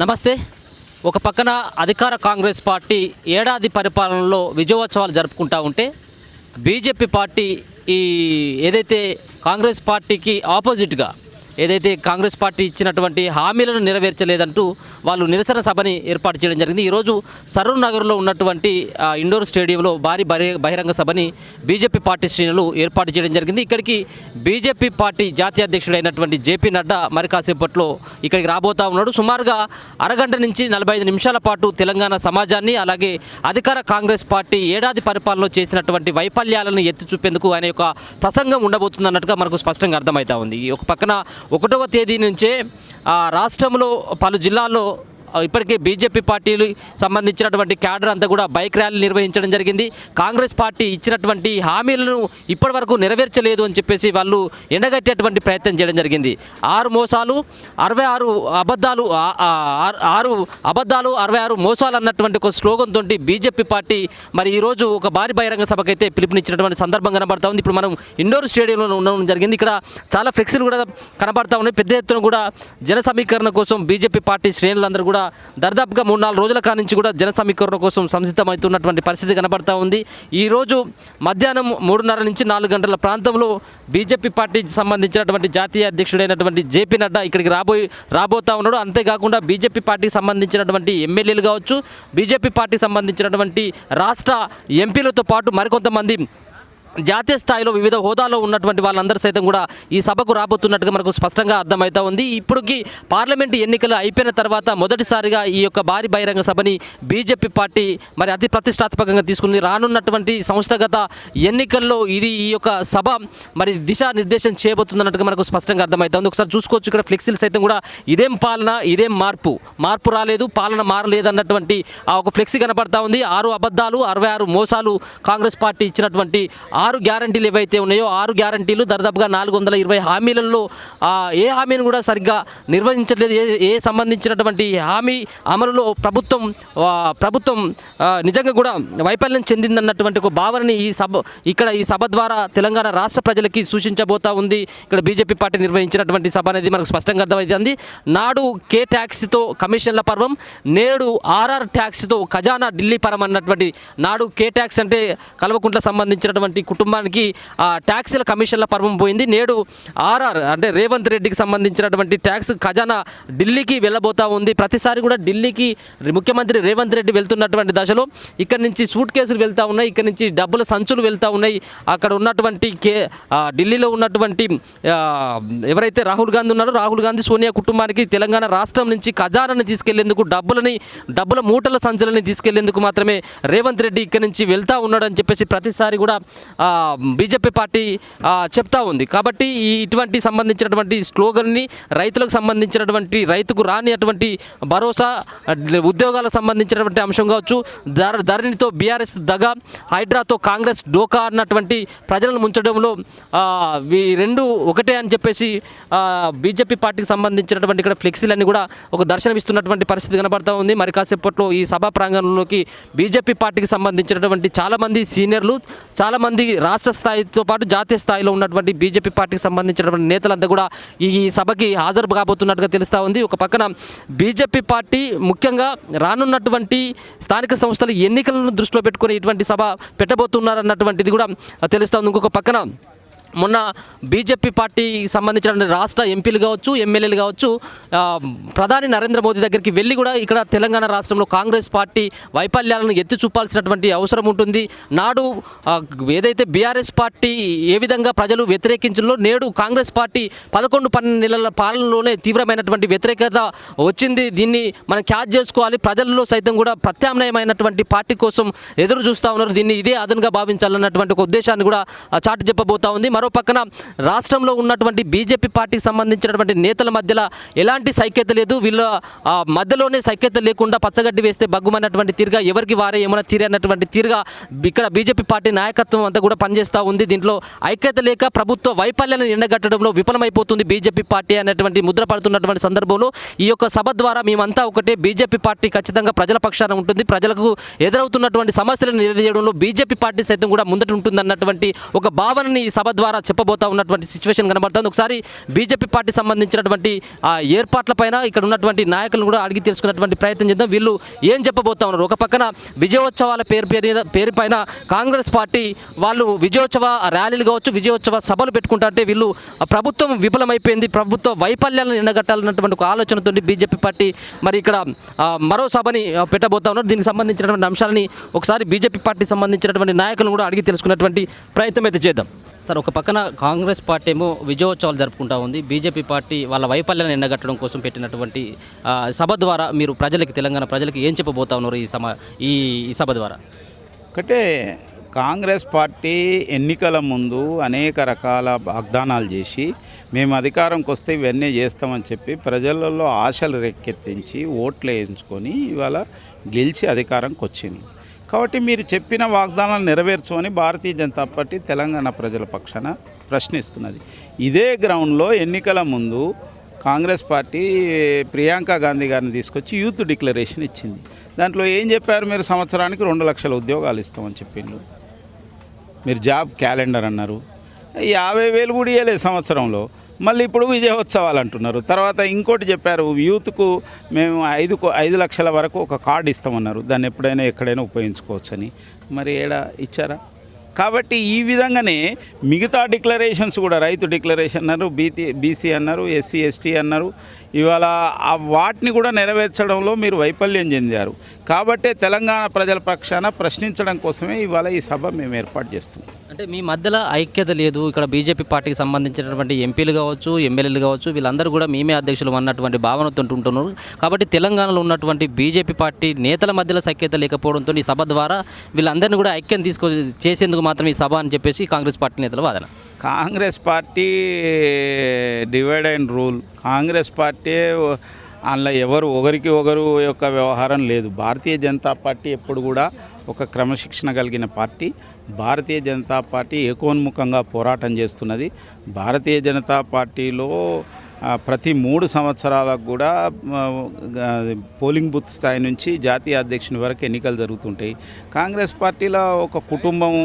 నమస్తే. ఒక పక్కన అధికార కాంగ్రెస్ పార్టీ ఏడాది పరిపాలనలో విజయోత్సవాలు జరుపుకుంటూ ఉంటే బీజేపీ పార్టీ ఈ ఏదైతే కాంగ్రెస్ పార్టీకి ఆపోజిట్గా ఏదైతే కాంగ్రెస్ పార్టీ ఇచ్చినటువంటి హామీలను నెరవేర్చలేదంటూ వాళ్ళు నిరసన సభని ఏర్పాటు చేయడం జరిగింది. ఈరోజు సరూర్ నగర్లో ఉన్నటువంటి ఇండోర్ స్టేడియంలో భారీ బహిరంగ సభని బీజేపీ పార్టీ శ్రేణులు ఏర్పాటు చేయడం జరిగింది. ఇక్కడికి బీజేపీ పార్టీ జాతీయ అధ్యక్షుడైనటువంటి జేపీ నడ్డా మరి కాసేపట్లో ఇక్కడికి రాబోతా ఉన్నాడు. సుమారుగా అరగంట నుంచి 45 నిమిషాల పాటు తెలంగాణ సమాజాన్ని అలాగే అధికార కాంగ్రెస్ పార్టీ ఏడాది పరిపాలనలో చేసినటువంటి వైఫల్యాలను ఎత్తి చూపేందుకు ఆయన యొక్క ప్రసంగం ఉండబోతుంది అన్నట్టుగా మనకు స్పష్టంగా అర్థమవుతా ఉంది. ఒక పక్కన 1వ తేదీ నుంచే రాష్ట్రంలో పలు జిల్లాల్లో ఇప్పటికే బీజేపీ పార్టీలు సంబంధించినటువంటి క్యాడర్ అంతా కూడా బైక్ ర్యాలీ నిర్వహించడం జరిగింది. కాంగ్రెస్ పార్టీ ఇచ్చినటువంటి హామీలను ఇప్పటివరకు నెరవేర్చలేదు అని చెప్పేసి వాళ్ళు ఎండగట్టేటువంటి ప్రయత్నం చేయడం జరిగింది. 6 మోసాలు 66 అబద్ధాలు 6 అబద్ధాలు 66 మోసాలు అన్నటువంటి ఒక స్లోగన్ తోటి బీజేపీ పార్టీ మరి ఈరోజు ఒక భారీ బహిరంగ సభకైతే పిలుపునిచ్చినటువంటి సందర్భం కనబడతా ఉంది. ఇప్పుడు మనం ఇండోర్ స్టేడియంలో ఉండడం జరిగింది. ఇక్కడ చాలా ఫ్లెక్సీలు కూడా కనబడతా ఉన్నాయి. పెద్ద ఎత్తున కూడా జన సమీకరణ కోసం బీజేపీ పార్టీ శ్రేణులందరూ కూడా దాదాపుగా 3-4 రోజుల కానించి కూడా జన సమీకరణ కోసం సంసిద్ధమవుతున్నటువంటి పరిస్థితి కనబడతా ఉంది. ఈరోజు మధ్యాహ్నం 3:30 నుంచి 4 గంటల ప్రాంతంలో బీజేపీ పార్టీకి సంబంధించినటువంటి జాతీయ అధ్యక్షుడైనటువంటి జేపీ నడ్డా ఇక్కడికి రాబోతా ఉన్నాడు. అంతేకాకుండా బీజేపీ పార్టీకి సంబంధించినటువంటి ఎమ్మెల్యేలు కావచ్చు, బీజేపీ పార్టీకి సంబంధించినటువంటి రాష్ట్ర ఎంపీలతో పాటు మరికొంతమంది జాతీయ స్థాయిలో వివిధ హోదాలో ఉన్నటువంటి వాళ్ళందరూ సైతం కూడా ఈ సభకు రాబోతున్నట్టుగా మనకు స్పష్టంగా అర్థమవుతా ఉంది. ఇప్పటికి పార్లమెంటు ఎన్నికలు అయిపోయిన తర్వాత మొదటిసారిగా ఈ యొక్క భారీ బహిరంగ సభని బీజేపీ పార్టీ మరి అతి ప్రతిష్టాత్మకంగా తీసుకుంది. రానున్నటువంటి సంస్థాగత ఎన్నికల్లో ఈ యొక్క సభ మరి దిశానిర్దేశం చేయబోతుందన్నట్టుగా మనకు స్పష్టంగా అర్థమవుతా ఉంది. ఒకసారి చూసుకోవచ్చు, ఇక్కడ ఫ్లెక్సీలు సైతం కూడా ఇదేం పాలన ఇదేం మార్పు రాలేదు, పాలన మారలేదు అన్నటువంటి ఒక ఫ్లెక్సీ కనపడతా ఉంది. 6 అబద్ధాలు 66 మోసాలు కాంగ్రెస్ పార్టీ ఇచ్చినటువంటి 6 గ్యారంటీలు ఏవైతే ఉన్నాయో 6 గ్యారంటీలు దాదాపుగా 420 హామీలలో ఏ హామీని కూడా సరిగ్గా నిర్వహించట్లేదు. ఏ సంబంధించినటువంటి హామీ అమలులో ప్రభుత్వం నిజంగా కూడా వైఫల్యం చెందిందన్నటువంటి ఒక భావనని ఈ సభ ద్వారా తెలంగాణ రాష్ట్ర ప్రజలకి సూచించబోతా ఉంది. ఇక్కడ బీజేపీ పార్టీ నిర్వహించినటువంటి సభ అనేది మనకు స్పష్టంగా అర్థమవుతుంది. నాడు కే ట్యాక్స్తో కమిషన్ల పర్వం, నేడు ఆర్ఆర్ ట్యాక్స్తో ఖజానా ఢిల్లీ పరం అన్నటువంటి నాడు కే ట్యాక్స్ అంటే కల్వకుంట్ల సంబంధించినటువంటి కుటుంబానికి ట్యాక్సీల కమిషన్ల పర్వం పోయింది. నేడు ఆర్ఆర్ అంటే రేవంత్ రెడ్డికి సంబంధించినటువంటి ట్యాక్స్ ఖజానా ఢిల్లీకి వెళ్ళబోతా ఉంది. ప్రతిసారి కూడా ఢిల్లీకి ముఖ్యమంత్రి రేవంత్ రెడ్డి వెళ్తున్నటువంటి దశలో ఇక్కడి నుంచి సూట్ కేసులు వెళ్తూ ఉన్నాయి, ఇక్కడి నుంచి డబ్బుల సంచులు వెళ్తూ ఉన్నాయి. అక్కడ ఉన్నటువంటి ఢిల్లీలో ఉన్నటువంటి ఎవరైతే రాహుల్ గాంధీ ఉన్నారో రాహుల్ గాంధీ సోనియా కుటుంబానికి తెలంగాణ రాష్ట్రం నుంచి ఖజానాని తీసుకెళ్లేందుకు డబ్బుల మూటల సంచులని తీసుకెళ్లేందుకు మాత్రమే రేవంత్ రెడ్డి ఇక్కడి నుంచి వెళ్తూ ఉన్నాడని చెప్పేసి ప్రతిసారి కూడా బీజేపీ పార్టీ చెప్తా ఉంది. కాబట్టి ఇటువంటి సంబంధించినటువంటి స్లోగన్ని రైతులకు సంబంధించినటువంటి రైతుకు రాని అటువంటి భరోసా, ఉద్యోగాలకు సంబంధించినటువంటి అంశం కావచ్చు, ధరణితో బీఆర్ఎస్ దగ, హైడ్రాతో కాంగ్రెస్ డోకా అన్నటువంటి ప్రజలను ముంచడంలో ఈ రెండు ఒకటే అని చెప్పేసి బీజేపీ పార్టీకి సంబంధించినటువంటి ఇక్కడ ఫ్లెక్సీలన్నీ కూడా ఒక దర్శనమిస్తున్నటువంటి పరిస్థితి కనబడతా ఉంది. మరి కాసేపట్లో ఈ సభా ప్రాంగణంలోకి బీజేపీ పార్టీకి సంబంధించినటువంటి చాలామంది సీనియర్లు, చాలామంది రాష్ట్ర స్థాయితో పాటు జాతీయ స్థాయిలో ఉన్నటువంటి బీజేపీ పార్టీకి సంబంధించినటువంటి నేతలంతా కూడా ఈ సభకి హాజరు కాబోతున్నట్టుగా తెలుస్తూ ఉంది. ఒక పక్కన బీజేపీ పార్టీ ముఖ్యంగా రానున్నటువంటి స్థానిక సంస్థల ఎన్నికలను దృష్టిలో పెట్టుకుని ఇటువంటి సభ పెట్టబోతున్నారన్నటువంటిది కూడా తెలుస్తూ ఉంది. ఇంకొక పక్కన మొన్న బీజేపీ పార్టీకి సంబంధించిన రాష్ట్ర ఎంపీలు కావచ్చు, ఎమ్మెల్యేలు కావచ్చు ప్రధాని నరేంద్ర మోదీ దగ్గరికి వెళ్ళి కూడా ఇక్కడ తెలంగాణ రాష్ట్రంలో కాంగ్రెస్ పార్టీ వైఫల్యాలను ఎత్తి చూపాల్సినటువంటి అవసరం ఉంటుంది. నాడు ఏదైతే బీఆర్ఎస్ పార్టీ ఏ విధంగా ప్రజలు వ్యతిరేకించడంలో నేడు కాంగ్రెస్ పార్టీ 11-12 నెలల పాలనలోనే తీవ్రమైనటువంటి వ్యతిరేకత వచ్చింది. దీన్ని మనం క్యాచ్ చేసుకోవాలి. ప్రజల్లో సైతం కూడా ప్రత్యామ్నాయమైనటువంటి పార్టీ కోసం ఎదురు చూస్తూ ఉన్నారు. దీన్ని ఇదే అదనుగా భావించాలన్నటువంటి ఒక ఉద్దేశాన్ని కూడా చాటి చెప్పబోతా ఉంది. మరో పక్కన రాష్ట్రంలో ఉన్నటువంటి బీజేపీ పార్టీకి సంబంధించినటువంటి నేతల మధ్యలో ఎలాంటి సైక్యత లేదు. వీళ్ళ మధ్యలోనే సైక్యత లేకుండా పచ్చగడ్డి వేస్తే బగ్గుమన్నటువంటి తీరుగా ఎవరికి వారే ఏమైనా తీరే అన్నటువంటి తీరుగా ఇక్కడ బీజేపీ పార్టీ నాయకత్వం అంతా కూడా పనిచేస్తూ ఉంది. దీంట్లో ఐక్యత లేక ప్రభుత్వ వైఫల్యాన్ని ఎండగట్టడంలో విఫలమైపోతుంది బీజేపీ పార్టీ అనేటువంటి ముద్ర పడుతున్నటువంటి సందర్భంలో ఈ యొక్క సభ ద్వారా మేమంతా ఒకటే, బీజేపీ పార్టీ ఖచ్చితంగా ప్రజల పక్షాన ఉంటుంది, ప్రజలకు ఎదురవుతున్నటువంటి సమస్యలను నిలదీయడంలో బీజేపీ పార్టీ సైతం కూడా ముందట ఉంటుంది అన్నటువంటి ఒక భావనని ఈ సభ ద్వారా ద్వారా చెప్పబోతా ఉన్నటువంటి సిచ్యువేషన్ కనబడుతుంది. ఒకసారి బీజేపీ పార్టీ సంబంధించినటువంటి ఏర్పాట్లపైన ఇక్కడ ఉన్నటువంటి నాయకులను కూడా అడిగి తెలుసుకున్నటువంటి ప్రయత్నం చేద్దాం. వీళ్ళు ఏం చెప్పబోతా ఉన్నారు? ఒక పక్కన విజయోత్సవాల పేరు పైన కాంగ్రెస్ పార్టీ వాళ్ళు విజయోత్సవ ర్యాలీలు కావచ్చు, విజయోత్సవ సభలు పెట్టుకుంటారంటే వీళ్ళు ప్రభుత్వం విఫలమైపోయింది, ప్రభుత్వ వైఫల్యాలను ఎండగట్టాలన్నటువంటి ఒక ఆలోచనతో బీజేపీ పార్టీ మరి ఇక్కడ మరో సభని పెట్టబోతా ఉన్నారు. దీనికి సంబంధించినటువంటి అంశాలని ఒకసారి బీజేపీ పార్టీ సంబంధించినటువంటి నాయకులను కూడా అడిగి తెలుసుకున్నటువంటి ప్రయత్నం అయితే చేద్దాం. సార్, ఒక పక్కన కాంగ్రెస్ పార్టీ ఏమో విజయోత్సవాలు జరుపుకుంటా ఉంది, బీజేపీ పార్టీ వాళ్ళ వైఫల్యాన్ని ఎండగట్టడం కోసం పెట్టినటువంటి సభ ద్వారా మీరు ప్రజలకి, తెలంగాణ ప్రజలకి ఏం చెప్పబోతా ఉన్నారు ఈ సభ ద్వారా? ఒకటే, కాంగ్రెస్ పార్టీ ఎన్నికల ముందు అనేక రకాల వాగ్దానాలు చేసి మేము అధికారంకి వస్తే ఇవన్నీ చేస్తామని చెప్పి ప్రజలలో ఆశలు రేకెత్తించి ఓట్లు వేయించుకొని ఇవాళ గెలిచి అధికారంకి వచ్చింది. కాబట్టి మీరు చెప్పిన వాగ్దానాలు నెరవేర్చమని భారతీయ జనతా పార్టీ తెలంగాణ ప్రజల పక్షాన ప్రశ్నిస్తున్నది. ఇదే గ్రౌండ్లో ఎన్నికల ముందు కాంగ్రెస్ పార్టీ ప్రియాంక గాంధీ గారిని తీసుకొచ్చి యూత్ డిక్లరేషన్ ఇచ్చింది. దాంట్లో ఏం చెప్పారు? మీరు సంవత్సరానికి 2 లక్షల ఉద్యోగాలు ఇస్తామని చెప్పిండ్రు. మీరు జాబ్ క్యాలెండర్ అన్నారు, 50,000 కూడా ఇవ్వలేదు సంవత్సరంలో. మళ్ళీ ఇప్పుడు విజయోత్సవాలు అంటున్నారు. తర్వాత ఇంకోటి చెప్పారు, యూత్కు మేము 5 లక్షల వరకు ఒక కార్డు ఇస్తామన్నారు, దాన్ని ఎప్పుడైనా ఎక్కడైనా ఉపయోగించుకోవచ్చని. మరి ఏడా ఇచ్చారా? కాబట్టి ఈ విధంగానే మిగతా డిక్లరేషన్స్ కూడా, రైతు డిక్లరేషన్ అన్నారు, బీసీ అన్నారు, ఎస్సీ ఎస్టీ అన్నారు, ఇవాళ వాటిని కూడా నెరవేర్చడంలో మీరు వైఫల్యం చెందారు. కాబట్టే తెలంగాణ ప్రజల పక్షాన ప్రశ్నించడం కోసమే ఇవాళ ఈ సభ మేము ఏర్పాటు చేస్తున్నాం. అంటే మీ మధ్యలో ఐక్యత లేదు. ఇక్కడ బీజేపీ పార్టీకి సంబంధించినటువంటి ఎంపీలు కావచ్చు, ఎమ్మెల్యేలు కావచ్చు, వీళ్ళందరూ కూడా మేమే అధ్యక్షులు అన్నటువంటి భావనతో ఉంటున్నారు. కాబట్టి తెలంగాణలో ఉన్నటువంటి బీజేపీ పార్టీ నేతల మధ్యలో సఖ్యత లేకపోవడంతో ఈ సభ ద్వారా వీళ్ళందరినీ కూడా ఐక్యం చేసేందుకు మాత్రం ఈ సభ అని చెప్పేసి కాంగ్రెస్ పార్టీ నేతల వాదన. Congress party divide and rule. Congress party అందులో ఒకరికి ఒకరు యొక్క వ్యవహారం లేదు. భారతీయ జనతా పార్టీ ఎప్పుడు కూడా ఒక క్రమశిక్షణ కలిగిన పార్టీ. భారతీయ జనతా పార్టీ ఏకోన్ముఖంగా పోరాటం చేస్తున్నది. భారతీయ జనతా పార్టీలో ప్రతి 3 సంవత్సరాలకు కూడా పోలింగ్ బూత్ స్థాయి నుంచి జాతీయ అధ్యక్షుని వరకు ఎన్నికలు జరుగుతుంటాయి. కాంగ్రెస్ పార్టీలో ఒక కుటుంబము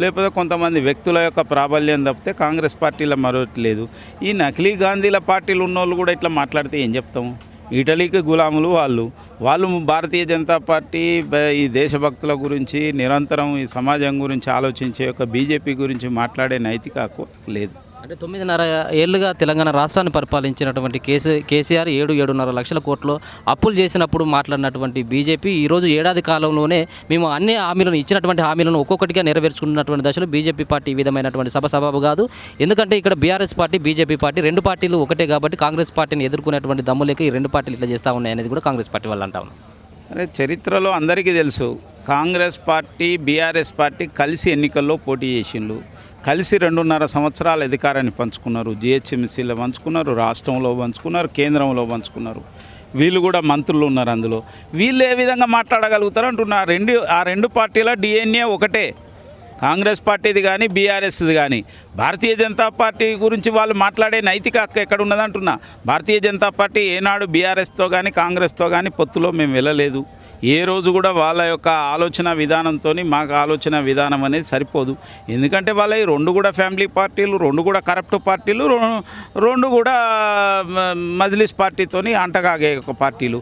లేకపోతే కొంతమంది వ్యక్తుల యొక్క ప్రాబల్యం తప్పితే కాంగ్రెస్ పార్టీలో మరొకటి లేదు. ఈ నకిలీ గాంధీల పార్టీలు ఉన్నోళ్ళు కూడా ఇట్లా మాట్లాడితే ఏం చెప్తాము? ఇటలీకి గులాములు వాళ్ళు భారతీయ జనతా పార్టీ ఈ దేశభక్తుల గురించి, నిరంతరం ఈ సమాజం గురించి ఆలోచించే ఒక బీజేపీ గురించి మాట్లాడే నైతిక హక్కు లేదు. అంటే 9.5 ఏళ్ళుగా తెలంగాణ రాష్ట్రాన్ని పరిపాలించినటువంటి కేసీఆర్ 7.5 లక్షల కోట్లు అప్పులు చేసినప్పుడు మాట్లాడినటువంటి బీజేపీ ఈరోజు ఏడాది కాలంలోనే మేము అన్ని హామీలను ఇచ్చినటువంటి హామీలను ఒక్కొక్కటిగా నెరవేర్చుకున్నటువంటి దశలో బీజేపీ పార్టీ ఈ విధమైనటువంటి సభాబు కాదు. ఎందుకంటే ఇక్కడ బీఆర్ఎస్ పార్టీ, బీజేపీ పార్టీ 2 పార్టీలు ఒకటే కాబట్టి కాంగ్రెస్ పార్టీని ఎదుర్కొనేటువంటి దమ్ము లేక ఈ 2 పార్టీలు ఇట్లా చేస్తూ ఉన్నాయి అనేది కూడా కాంగ్రెస్ పార్టీ వాళ్ళు అంటా ఉన్నాం. అదే చరిత్రలో అందరికీ తెలుసు, కాంగ్రెస్ పార్టీ బీఆర్ఎస్ పార్టీ కలిసి ఎన్నికల్లో పోటీ చేసిండ్రు. కలిసి 2.5 సంవత్సరాల అధికారాన్ని పంచుకున్నారు. జిహెచ్ఎంసీలో పంచుకున్నారు, రాష్ట్రంలో పంచుకున్నారు, కేంద్రంలో పంచుకున్నారు. వీళ్ళు కూడా మంత్రులు ఉన్నారు అందులో. వీళ్ళు ఏ విధంగా మాట్లాడగలుగుతారు అంటున్నారు? ఆ రెండు పార్టీల డిఎన్ఏ ఒకటే. కాంగ్రెస్ పార్టీది కానీ బీఆర్ఎస్ది కానీ. భారతీయ జనతా పార్టీ గురించి వాళ్ళు మాట్లాడే నైతిక హక్కు ఎక్కడ ఉన్నదంటున్నా. భారతీయ జనతా పార్టీ ఏనాడు బీఆర్ఎస్తో కానీ కాంగ్రెస్తో కానీ పొత్తులో మేము వెళ్ళలేదు. ఏ రోజు కూడా వాళ్ళ యొక్క ఆలోచన విధానంతో మాకు ఆలోచన విధానం అనేది సరిపోదు. ఎందుకంటే వాళ్ళ 2 కూడా ఫ్యామిలీ పార్టీలు, 2 కూడా కరప్ట్ పార్టీలు, 2 కూడా మజ్లిస్ పార్టీతో అంటగాగే ఒక పార్టీలు.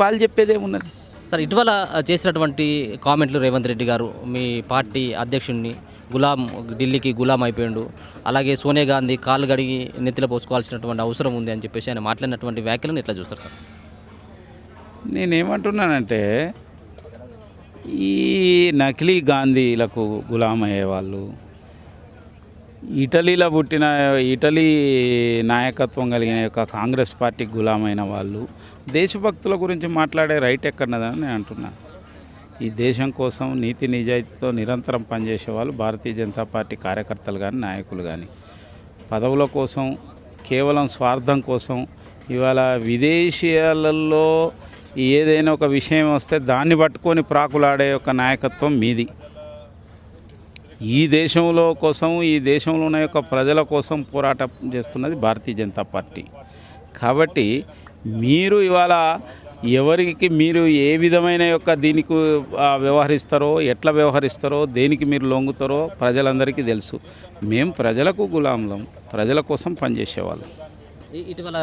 వాళ్ళు చెప్పేదేమున్నది? సార్, ఇటీవల చేసినటువంటి కామెంట్లు రేవంత్ రెడ్డి గారు మీ పార్టీ అధ్యక్షుడిని ఢిల్లీకి గులాం అయిపోయాడు, అలాగే సోనియా గాంధీ కాళ్ళు గడిగి నెత్తిలో పోసుకోవాల్సినటువంటి అవసరం ఉంది అని చెప్పేసి ఆయన మాట్లాడినటువంటి వ్యాఖ్యలను ఎట్లా చూస్తారు సార్? నేనేమంటున్నానంటే, ఈ నకిలీ గాంధీలకు గులాం అయ్యేవాళ్ళు, ఇటలీలో పుట్టిన ఇటలీ నాయకత్వం కలిగిన యొక్క కాంగ్రెస్ పార్టీకి గులామైన వాళ్ళు దేశభక్తుల గురించి మాట్లాడే రైట్ ఎక్కడన్నదని నేను అంటున్నా. ఈ దేశం కోసం నీతి నిజాయితీతో నిరంతరం పనిచేసే వాళ్ళు భారతీయ జనతా పార్టీ కార్యకర్తలు కానీ నాయకులు కానీ, పదవుల కోసం కేవలం స్వార్థం కోసం ఇవాళ విదేశీయాలలో ఏదైనా ఒక విషయం వస్తే దాన్ని పట్టుకొని ప్రాకులాడే ఒక నాయకత్వం మీది. ఈ దేశంలో కోసం, ఈ దేశంలో ఉన్న యొక్క ప్రజల కోసం పోరాటం చేస్తున్నది భారతీయ జనతా పార్టీ. కాబట్టి మీరు ఇవాళ ఎవరికి మీరు ఏ విధమైన యొక్క దీనికి వ్యవహరిస్తారో, ఎట్లా వ్యవహరిస్తారో, దేనికి మీరు లొంగుతారో ప్రజలందరికీ తెలుసు. మేము ప్రజలకు గులాంలం, ప్రజల కోసం పనిచేసేవాళ్ళం. ఇటీవల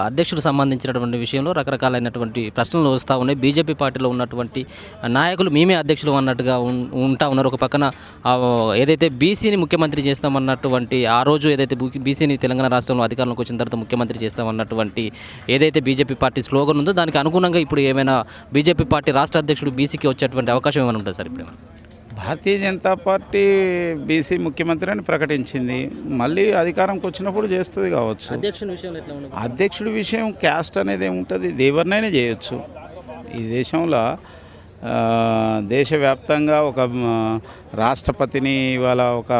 అధ్యక్షుడు సంబంధించినటువంటి విషయంలో రకరకాలైనటువంటి ప్రశ్నలు వస్తూ ఉన్నాయి. బీజేపీ పార్టీలో ఉన్నటువంటి నాయకులు మేమే అధ్యక్షులు అన్నట్టుగా ఉంటా ఉన్నారు. ఒక పక్కన ఏదైతే బీసీని ముఖ్యమంత్రి చేస్తామన్నటువంటి ఆ రోజు ఏదైతే బీసీని తెలంగాణ రాష్ట్రంలో అధికారంలోకి వచ్చిన తర్వాత ముఖ్యమంత్రి చేస్తామన్నటువంటి ఏదైతే బీజేపీ పార్టీ స్లోగన్ ఉందో దానికి అనుగుణంగా ఇప్పుడు ఏమైనా బీజేపీ పార్టీ రాష్ట్ర అధ్యక్షుడు బీసీకి వచ్చేటువంటి అవకాశం ఏమైనా ఉంటుంది సార్? ఇప్పుడు భారతీయ జనతా పార్టీ బీసీ ముఖ్యమంత్రి అని ప్రకటించింది. మళ్ళీ అధికారంకి వచ్చినప్పుడు చేస్తుంది కావచ్చు. అధ్యక్షుడి విషయంలో ఎట్లా ఉండదు? అధ్యక్షుడి విషయం క్యాస్ట్ అనేది ఏముంటుంది, ఎవరినైనా చేయొచ్చు. ఈ దేశంలో దేశవ్యాప్తంగా ఒక రాష్ట్రపతిని ఇవాళ ఒక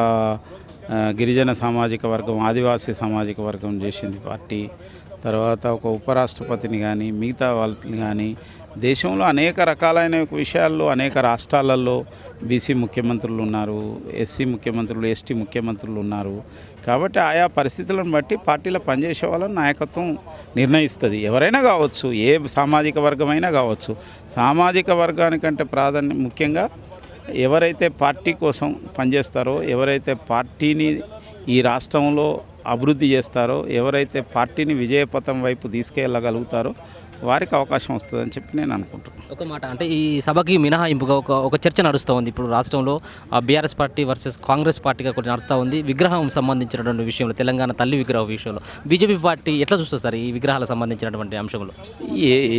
గిరిజన సామాజిక వర్గం, ఆదివాసీ సామాజిక వర్గం చేసింది పార్టీ. తర్వాత ఒక ఉపరాష్ట్రపతిని కానీ మిగతా వాళ్ళని కానీ దేశంలో అనేక రకాలైన విషయాల్లో అనేక రాష్ట్రాలలో బీసీ ముఖ్యమంత్రులు ఉన్నారు, ఎస్సీ ముఖ్యమంత్రులు, ఎస్టీ ముఖ్యమంత్రులు ఉన్నారు. కాబట్టి ఆయా పరిస్థితులను బట్టి పార్టీలో పనిచేసే వాళ్ళని నాయకత్వం నిర్ణయిస్తుంది. ఎవరైనా కావచ్చు, ఏ సామాజిక వర్గమైనా కావచ్చు. సామాజిక వర్గానికంటే ముఖ్యంగా ఎవరైతే పార్టీ కోసం పనిచేస్తారో, ఎవరైతే పార్టీని ఈ రాష్ట్రంలో అభివృద్ధి చేస్తారో, ఎవరైతే పార్టీని విజయపథం వైపు తీసుకెళ్ళగలుగుతారో వారికి అవకాశం వస్తుందని చెప్పి నేను అనుకుంటున్నాను. ఒక మాట అంటే ఈ సభకి మినహాయింపుగా ఒక చర్చ నడుస్తూ ఉంది ఇప్పుడు రాష్ట్రంలో. బీఆర్ఎస్ పార్టీ వర్సెస్ కాంగ్రెస్ పార్టీగా కూడా నడుస్తూ ఉంది. విగ్రహం సంబంధించినటువంటి విషయంలో, తెలంగాణ తల్లి విగ్రహం విషయంలో బీజేపీ పార్టీ ఎట్లా చూస్తుంది సార్ ఈ విగ్రహాలకు సంబంధించినటువంటి అంశంలో?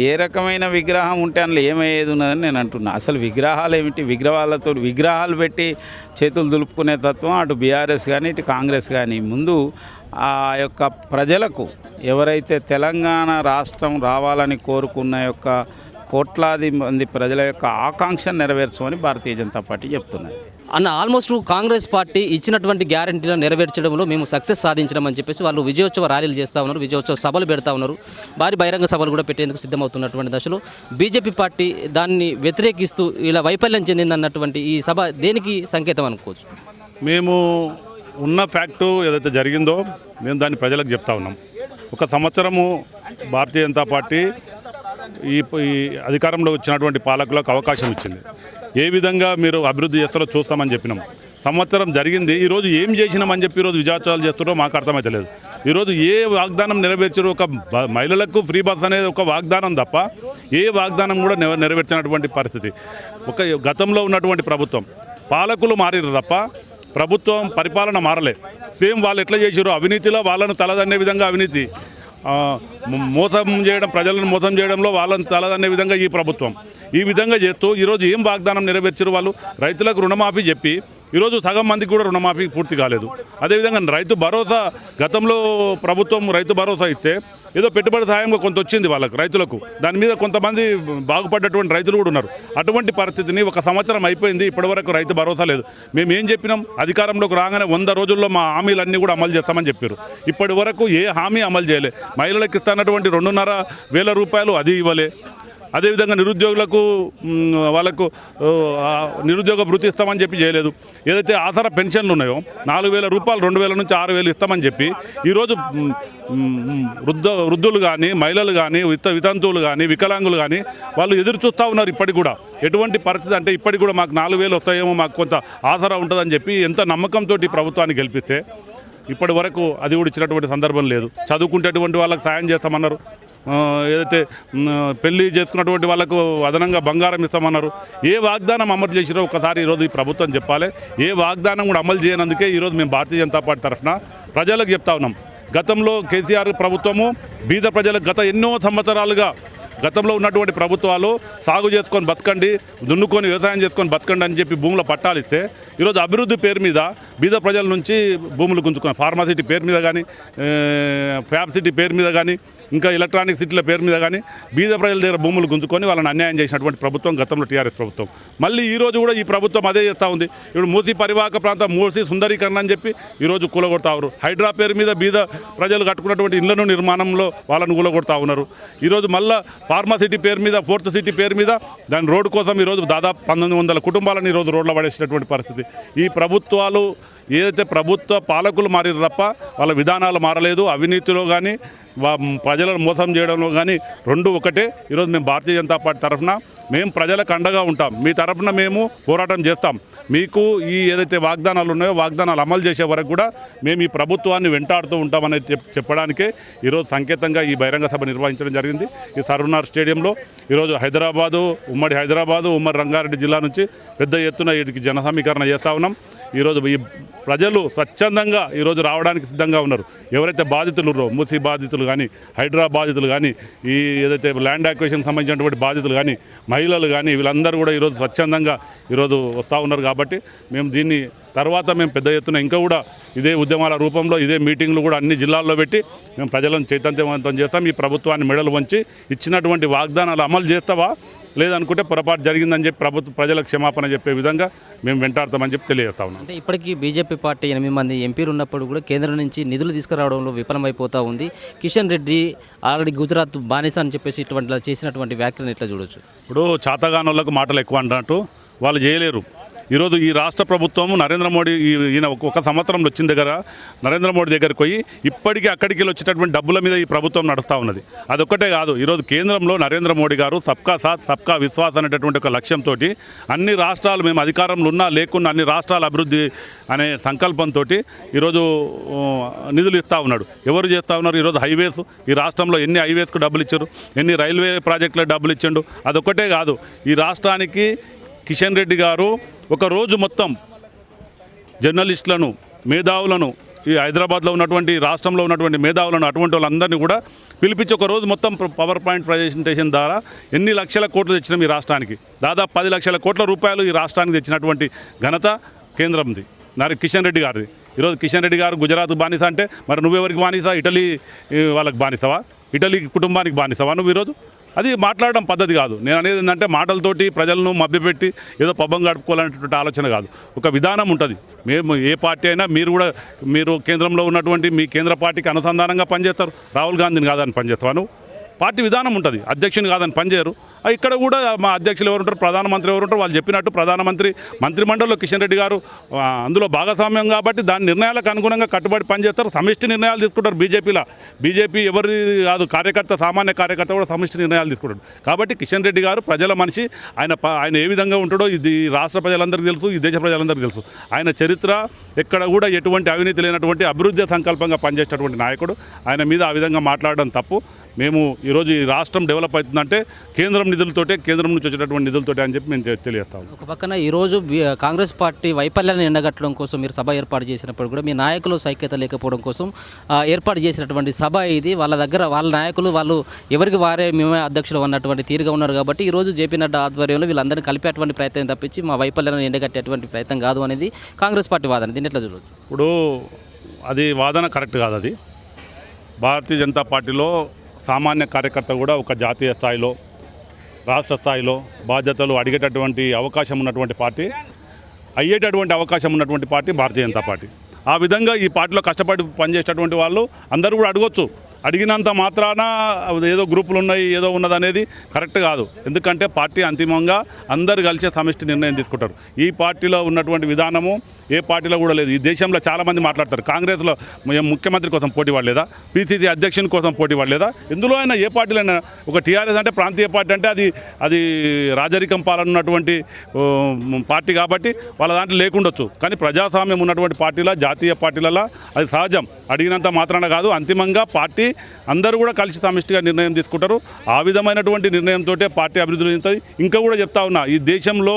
ఏ రకమైన విగ్రహం ఉంటే అందులో ఏమయ్యేది ఉన్నదని నేను అంటున్నా. అసలు విగ్రహాలు ఏమిటి? విగ్రహాలు పెట్టి చేతులు దులుపుకునే తత్వం అటు బీఆర్ఎస్ కానీ ఇటు కాంగ్రెస్ కానీ. ముందు ఆ యొక్క ప్రజలకు, ఎవరైతే తెలంగాణ రాష్ట్రం రావాలని కోరుకున్న యొక్క కోట్లాది మంది ప్రజల యొక్క ఆకాంక్షను నెరవేర్చమని భారతీయ జనతా పార్టీ చెప్తున్నది. అన్న ఆల్మోస్ట్ కాంగ్రెస్ పార్టీ ఇచ్చినటువంటి గ్యారంటీలను నెరవేర్చడంలో మేము సక్సెస్ సాధించడం చెప్పేసి వాళ్ళు విజయోత్సవ ర్యాలీలు చేస్తూ ఉన్నారు, విజయోత్సవ సభలు పెడతా ఉన్నారు, భారీ బహిరంగ సభలు కూడా పెట్టేందుకు సిద్ధమవుతున్నటువంటి దశలో బీజేపీ పార్టీ దాన్ని వ్యతిరేకిస్తూ ఇలా వైఫల్యం చెందిందన్నటువంటి ఈ సభ దేనికి సంకేతం అనుకోవచ్చు? మేము ఉన్న ఫ్యాక్టు ఏదైతే జరిగిందో మేము దాన్ని ప్రజలకు చెప్తా ఉన్నాం. ఒక సంవత్సరము భారతీయ జనతా పార్టీ ఈ అధికారంలో వచ్చినటువంటి పాలకులకు అవకాశం ఇచ్చింది. ఏ విధంగా మీరు అభివృద్ధి చేస్తారో చూస్తామని చెప్పినాం. సంవత్సరం జరిగింది. ఈరోజు ఏం చేసినామని చెప్పి ఈరోజు విజయోత్సవాలు చేస్తారో మాకు అర్థమైతలేదు. ఈరోజు ఏ వాగ్దానం నెరవేర్చారో, ఒక మహిళలకు ఫ్రీ బస్ అనేది ఒక వాగ్దానం తప్ప ఏ వాగ్దానం కూడా నెరవేర్చినటువంటి పరిస్థితి. ఒక గతంలో ఉన్నటువంటి ప్రభుత్వం పాలకులు మారిరు తప్ప ప్రభుత్వం పరిపాలన మారలే. సేమ్ వాళ్ళు ఎట్లా చేసారో అవినీతిలో వాళ్ళను తలదన్నే విధంగా అవినీతి, మోసం చేయడం, ప్రజలను మోసం చేయడంలో వాళ్ళని తలదన్నే విధంగా ఈ ప్రభుత్వం ఈ విధంగా చేస్తూ ఈరోజు ఏం వాగ్దానం నెరవేర్చారు? వాళ్ళు రైతులకు రుణమాఫీ చెప్పి ఈరోజు సగం మందికి కూడా రుణమాఫీ పూర్తి కాలేదు. అదేవిధంగా రైతు భరోసా, గతంలో ప్రభుత్వం రైతు భరోసా ఇస్తే ఏదో పెట్టుబడి సాయంగా కొంత వచ్చింది వాళ్ళకు, రైతులకు. దాని మీద కొంతమంది బాగుపడ్డటువంటి రైతులు కూడా ఉన్నారు. అటువంటి పరిస్థితిని ఒక సంవత్సరం అయిపోయింది, ఇప్పటివరకు రైతు భరోసా లేదు. మేము ఏం చెప్పినాం? అధికారంలోకి రాగానే 100 రోజుల్లో మా హామీలన్నీ కూడా అమలు చేస్తామని చెప్పారు. ఇప్పటి వరకు ఏ హామీ అమలు చేయలే. మహిళలకు ఇస్తున్నటువంటి 2,500 రూపాయలు అది ఇవ్వలే. అదేవిధంగా నిరుద్యోగులకు వాళ్ళకు నిరుద్యోగ వృత్తి ఇస్తామని చెప్పి చేయలేదు. ఏదైతే ఆసరా పెన్షన్లు ఉన్నాయో 4,000 రూపాయలు 2,000 నుంచి 6,000 ఇస్తామని చెప్పి ఈరోజు వృద్ధులు కానీ, మహిళలు కానీ, వితంతువులు కానీ, వికలాంగులు కానీ వాళ్ళు ఎదురు చూస్తూ ఉన్నారు. ఇప్పటికి కూడా ఎటువంటి పరిస్థితి అంటే ఇప్పటికి కూడా మాకు 4,000 వస్తాయేమో, మాకు కొంత ఆసరా ఉంటుందని చెప్పి ఎంత నమ్మకంతో ప్రభుత్వాన్ని గెలిపిస్తే ఇప్పటి వరకు అది కూడా ఇచ్చినటువంటి సందర్భం లేదు. చదువుకుంటేటువంటి వాళ్ళకి సాయం చేస్తామన్నారు. ఏదైతే పెళ్లి చేసుకున్నటువంటి వాళ్ళకు అదనంగా బంగారం ఇస్తామన్నారు. ఏ వాగ్దానం అమలు చేసిరో ఒకసారి ఈరోజు ఈ ప్రభుత్వం చెప్పాలి. ఏ వాగ్దానం కూడా అమలు చేయనందుకే ఈరోజు మేము భారతీయ జనతా పార్టీ తరఫున ప్రజలకు చెప్తా ఉన్నాం. గతంలో కేసీఆర్ ప్రభుత్వము బీద ప్రజలకు గత ఎన్నో సంవత్సరాలుగా గతంలో ఉన్నటువంటి ప్రభుత్వాలు సాగు చేసుకొని బతకండి, దున్నుకొని వ్యవసాయం చేసుకొని బతకండి అని చెప్పి భూముల పట్టాలు ఇస్తే ఈరోజు అభివృద్ధి పేరు మీద బీద ప్రజల నుంచి భూములు గుంజుకొని ఫార్మాసిటీ పేరు మీద కానీ, ఫ్యాబ్ సిటీ పేరు మీద కానీ, ఇంకా ఎలక్ట్రానిక్ సిటీల పేరు మీద కానీ బీద ప్రజల దగ్గర భూములు గుంజుకొని వాళ్ళని అన్యాయం చేసినటువంటి ప్రభుత్వం గతంలో టీఆర్ఎస్ ప్రభుత్వం. మళ్ళీ ఈరోజు కూడా ఈ ప్రభుత్వం అదే చేస్తూ ఉంది. ఇప్పుడు మూసీ పరివాహక ప్రాంతం మూసీ సుందరీకరణ అని చెప్పి ఈరోజు కూలగొడతా. హైడ్రా పేరు మీద బీద ప్రజలు కట్టుకున్నటువంటి ఇళ్లను నిర్మాణంలో వాళ్ళను కూలగొడతా ఉన్నారు. ఈరోజు మళ్ళీ ఫార్మాసిటీ పేరు మీద, ఫోర్త్ సిటీ పేరు మీద దాని రోడ్డు కోసం ఈరోజు దాదాపు 1,900 కుటుంబాలను ఈరోజు రోడ్ల పడేసినటువంటి పరిస్థితి. ఈ ప్రభుత్వాలు ఏదైతే ప్రభుత్వ పాలకులు మారారు తప్ప వాళ్ళ విధానాలు మారలేదు. అవినీతిలో కానీ ప్రజలను మోసం చేయడంలో కానీ రెండు ఒకటే. ఈరోజు మేము భారతీయ జనతా పార్టీ తరఫున మేము ప్రజలకు అండగా ఉంటాం. మీ తరఫున మేము పోరాటం చేస్తాం. మీకు ఈ ఏదైతే వాగ్దానాలు ఉన్నాయో వాగ్దానాలు అమలు చేసే వరకు కూడా మేము ఈ ప్రభుత్వాన్ని వెంటాడుతూ ఉంటామని చెప్పడానికే ఈరోజు సంకేతంగా ఈ బహిరంగ సభ నిర్వహించడం జరిగింది. ఈ సర్వనార్ స్టేడియంలో ఈరోజు ఉమ్మడి హైదరాబాదు, ఉమ్మడి రంగారెడ్డి జిల్లా నుంచి పెద్ద ఎత్తున వీటికి జన సమీకరణ చేస్తూ ఉన్నాం. ఈరోజు ఈ ప్రజలు స్వచ్ఛందంగా ఈరోజు రావడానికి సిద్ధంగా ఉన్నారు. ఎవరైతే బాధితులు ఉన్నారో మూసీ బాధితులు కానీ, హైడ్రా బాధితులు కానీ, ఈ ఏదైతే ల్యాండ్ అక్విజిషన్ సంబంధించినటువంటి బాధితులు కానీ, మహిళలు కానీ వీళ్ళందరూ కూడా ఈరోజు స్వచ్ఛందంగా ఈరోజు వస్తూ ఉన్నారు. కాబట్టి మేము దీన్ని తర్వాత మేము పెద్ద ఎత్తున ఇంకా కూడా ఇదే ఉద్యమాల రూపంలో ఇదే మీటింగ్లు కూడా అన్ని జిల్లాల్లో పెట్టి మేము ప్రజలను చైతన్యవంతం చేస్తాం. ఈ ప్రభుత్వాన్ని మెడలు వంచి ఇచ్చినటువంటి వాగ్దానాలు అమలు చేస్తావా లేదనుకుంటే పొరపాటు జరిగిందని చెప్పి ప్రజలకు క్షమాపణ చెప్పే విధంగా మేము వెంటాడతామని చెప్పి తెలియజేస్తా ఉన్నాం. అంటే ఇప్పటికీ బీజేపీ పార్టీ 8 మంది ఎంపీలు ఉన్నప్పుడు కూడా కేంద్రం నుంచి నిధులు తీసుకురావడంలో విఫలమైపోతూ ఉంది. కిషన్ రెడ్డి ఆల్రెడీ గుజరాత్ బానిస అని చెప్పేసి ఇటువంటి చేసినటువంటి వ్యాఖ్యలను ఎట్లా చూడొచ్చు? ఇప్పుడు చాతగానోళ్ళకు మాటలు ఎక్కువ అంటున్నట్టు వాళ్ళు చేయలేరు. ఈరోజు ఈ రాష్ట్ర ప్రభుత్వం నరేంద్ర మోడీ ఈయన ఒక సంవత్సరంలో వచ్చిన దగ్గర నరేంద్ర మోడీ దగ్గరికి పోయి ఇప్పటికీ అక్కడికి వచ్చేటటువంటి డబ్బుల మీద ఈ ప్రభుత్వం నడుస్తూ ఉన్నది. అదొక్కటే కాదు, ఈరోజు కేంద్రంలో నరేంద్ర మోడీ గారు సబ్కా సాత్ సబ్కా విశ్వాస్ అనేటటువంటి ఒక లక్ష్యంతో అన్ని రాష్ట్రాలు మేము అధికారంలో ఉన్నా లేకున్నా అన్ని రాష్ట్రాల అభివృద్ధి అనే సంకల్పంతో ఈరోజు నిధులు ఇస్తూ ఉన్నాడు. ఎవరు చేస్తూ ఉన్నారు? ఈరోజు హైవేస్, ఈ రాష్ట్రంలో ఎన్ని హైవేస్కు డబ్బులు ఇచ్చారు, ఎన్ని రైల్వే ప్రాజెక్టులకు డబ్బులు ఇచ్చిండు. అదొక్కటే కాదు, ఈ రాష్ట్రానికి కిషన్ రెడ్డి గారు ఒక రోజు మొత్తం జర్నలిస్టులను, మేధావులను, ఈ హైదరాబాద్లో ఉన్నటువంటి రాష్ట్రంలో ఉన్నటువంటి మేధావులను అటువంటి వాళ్ళందరినీ కూడా పిలిపించి ఒక రోజు మొత్తం పవర్ పాయింట్ ప్రజెంటేషన్ ద్వారా ఎన్ని లక్షల కోట్లు తెచ్చినాం ఈ రాష్ట్రానికి. దాదాపు 10 లక్షల కోట్ల రూపాయలు ఈ రాష్ట్రానికి తెచ్చినటువంటి ఘనత కేంద్రంది, కిషన్ రెడ్డి గారిది. ఈరోజు కిషన్ రెడ్డి గారు గుజరాత్ బానిస అంటే మరి నువ్వెవరికి బానిసా? ఇటలీ వాళ్ళకి బానిసవా? ఇటలీ కుటుంబానికి బానిసవా నువ్వు? ఈరోజు అది మాట్లాడడం పద్ధతి కాదు. నేను అనేది ఏంటంటే మాటలతోటి ప్రజలను మభ్యపెట్టి ఏదో పబ్బం గడుపుకోవాలనేటువంటి ఆలోచన కాదు. ఒక విధానం ఉంటుంది. మేము ఏ పార్టీ అయినా మీరు కేంద్రంలో ఉన్నటువంటి మీ కేంద్ర పార్టీకి అనుసంధానంగా పనిచేస్తారు. రాహుల్ గాంధీని కాదని పనిచేస్తాను. పార్టీ విధానం ఉంటుంది, అధ్యక్షుని కాదని పనిచేయరు. ఇక్కడ కూడా మా అధ్యక్షులు ఎవరు ఉంటారు, ప్రధానమంత్రి ఎవరు ఉంటారు, వాళ్ళు చెప్పినట్టు మంత్రిమండలిలో కిషన్ రెడ్డి గారు అందులో భాగస్వామ్యం కాబట్టి దాని నిర్ణయాలకు అనుగుణంగా కట్టుబడి పనిచేస్తారు. సమిష్టి నిర్ణయాలు తీసుకుంటారు. బీజేపీ ఎవరి కాదు, సామాన్య కార్యకర్త కూడా సమిష్టి నిర్ణయాలు తీసుకుంటాడు. కాబట్టి కిషన్ రెడ్డి గారు ప్రజల మనిషి. ఆయన ఏ విధంగా ఉంటాడో ఇది రాష్ట్ర ప్రజలందరికీ తెలుసు, ఈ దేశ ప్రజలందరికీ తెలుసు. ఆయన చరిత్ర ఎక్కడ కూడా ఎటువంటి అవినీతి లేనటువంటి అభివృద్ధి సంకల్పంగా పనిచేసేటువంటి నాయకుడు. ఆయన మీద ఆ విధంగా మాట్లాడడం తప్పు. మేము ఈరోజు ఈ రాష్ట్రం డెవలప్ అవుతుందంటే కేంద్రం నుంచి వచ్చేటటువంటి నిధులతోటే అని చెప్పి మేము తెలియజేస్తాము. ఒక పక్కన ఈరోజు కాంగ్రెస్ పార్టీ వైఫల్యాన్ని ఎండగట్టడం కోసం మీరు సభ ఏర్పాటు చేసినప్పుడు కూడా మీ నాయకులు సైక్యత లేకపోవడం కోసం ఏర్పాటు చేసినటువంటి సభ ఇది. వాళ్ళ నాయకులు వాళ్ళు ఎవరికి వారే మేమే అధ్యక్షులు అన్నటువంటి తీరుగా ఉన్నారు. కాబట్టి ఈరోజు జేపీ నడ్డా ఆధ్వర్యంలో వీళ్ళందరినీ కలిపేటువంటి ప్రయత్నం తప్పించి మా వైఫల్యాన్ని ఎండగట్టేటువంటి ప్రయత్నం కాదు అనేది కాంగ్రెస్ పార్టీ వాదన. దీన్ని ఎట్లా చూడవచ్చు? ఇప్పుడు అది వాదన కరెక్ట్ కాదు. అది భారతీయ జనతా పార్టీలో సామాన్య కార్యకర్త కూడా ఒక జాతీయ స్థాయిలో, రాష్ట్ర స్థాయిలో బాధ్యతలు అడిగేటటువంటి అవకాశం ఉన్నటువంటి పార్టీ, అయ్యేటటువంటి అవకాశం ఉన్నటువంటి పార్టీ భారతీయ జనతా పార్టీ. ఆ విధంగా ఈ పార్టీలో కష్టపడి పనిచేసేటటువంటి వాళ్ళు అందరూ కూడా అడగొచ్చు. అడిగినంత మాత్రాన ఏదో గ్రూపులు ఉన్నాయి, ఏదో ఉన్నదనేది కరెక్ట్ కాదు. ఎందుకంటే పార్టీ అంతిమంగా అందరు కలిసే సమిష్టి నిర్ణయం తీసుకుంటారు. ఈ పార్టీలో ఉన్నటువంటి విధానము ఏ పార్టీలో కూడా లేదు. ఈ దేశంలో చాలామంది మాట్లాడతారు, కాంగ్రెస్లో ముఖ్యమంత్రి కోసం పోటీ పడలేదా, పిసిసి అధ్యక్షుని కోసం పోటీ పడలేదా? ఎందులో అయినా ఏ పార్టీలో అయినా ఒక టీఆర్ఎస్ అంటే ప్రాంతీయ పార్టీ అంటే అది రాజరికం పాలన ఉన్నటువంటి పార్టీ కాబట్టి వాళ్ళ దాంట్లో లేకుండొచ్చు. కానీ ప్రజాస్వామ్యం ఉన్నటువంటి పార్టీలో, జాతీయ పార్టీలలో అది సహజం. అడిగినంత మాత్రాన కాదు, అంతిమంగా పార్టీ అందరూ కూడా కలిసి సమిష్టిగా నిర్ణయం తీసుకుంటారు. ఆ విధమైనటువంటి నిర్ణయంతో పార్టీ అభివృద్ధి చెందుతుంది. ఇంకా కూడా చెప్తా ఉన్నా, ఈ దేశంలో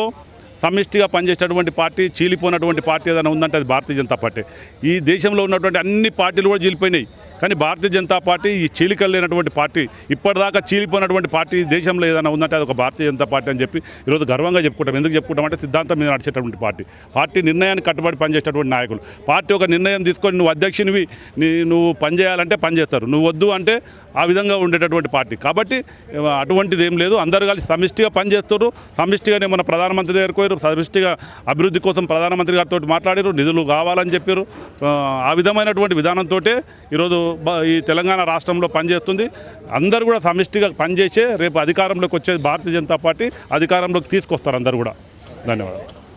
సమిష్టిగా పనిచేసేటువంటి పార్టీ, చీలిపోయినటువంటి పార్టీ ఏదైనా ఉందంటే అది భారతీయ జనతా పార్టీ. ఈ దేశంలో ఉన్నటువంటి అన్ని పార్టీలు కూడా చీలిపోయినాయి. కానీ భారతీయ జనతా పార్టీ ఈ చీలికలు లేనటువంటి పార్టీ, ఇప్పటిదాకా చీలిపోయినటువంటి పార్టీ దేశంలో ఏదైనా ఉందంటే అది ఒక భారతీయ జనతా పార్టీ అని చెప్పి ఈరోజు గర్వంగా చెప్పుకుంటాం. ఎందుకు చెప్పుకుంటామంటే సిద్ధాంతం మీద నడిచేటటువంటి పార్టీ నిర్ణయాన్ని కట్టుబడి పనిచేసేటటువంటి నాయకులు. పార్టీ ఒక నిర్ణయం తీసుకొని నువ్వు అధ్యక్షునివి, నువ్వు పనిచేయాలంటే పనిచేస్తారు, నువ్వు వద్దు అంటే ఆ విధంగా ఉండేటటువంటి పార్టీ. కాబట్టి అటువంటిది ఏం లేదు. అందరూ కలిసి సమిష్టిగా పనిచేస్తారు. సమిష్టిగానే మన ప్రధానమంత్రి దగ్గరికి పోయారు, సమిష్టిగా అభివృద్ధి కోసం ప్రధానమంత్రి గారితో మాట్లాడారు, నిధులు కావాలని చెప్పారు. ఆ విధమైనటువంటి విధానంతో ఈరోజు ఈ తెలంగాణ రాష్ట్రంలో పనిచేస్తుంది. అందరూ కూడా సమిష్టిగా పనిచేసే రేపు అధికారంలోకి వచ్చేది భారతీయ జనతా పార్టీ, అధికారంలోకి తీసుకొస్తారు అందరూ కూడా. ధన్యవాదాలు.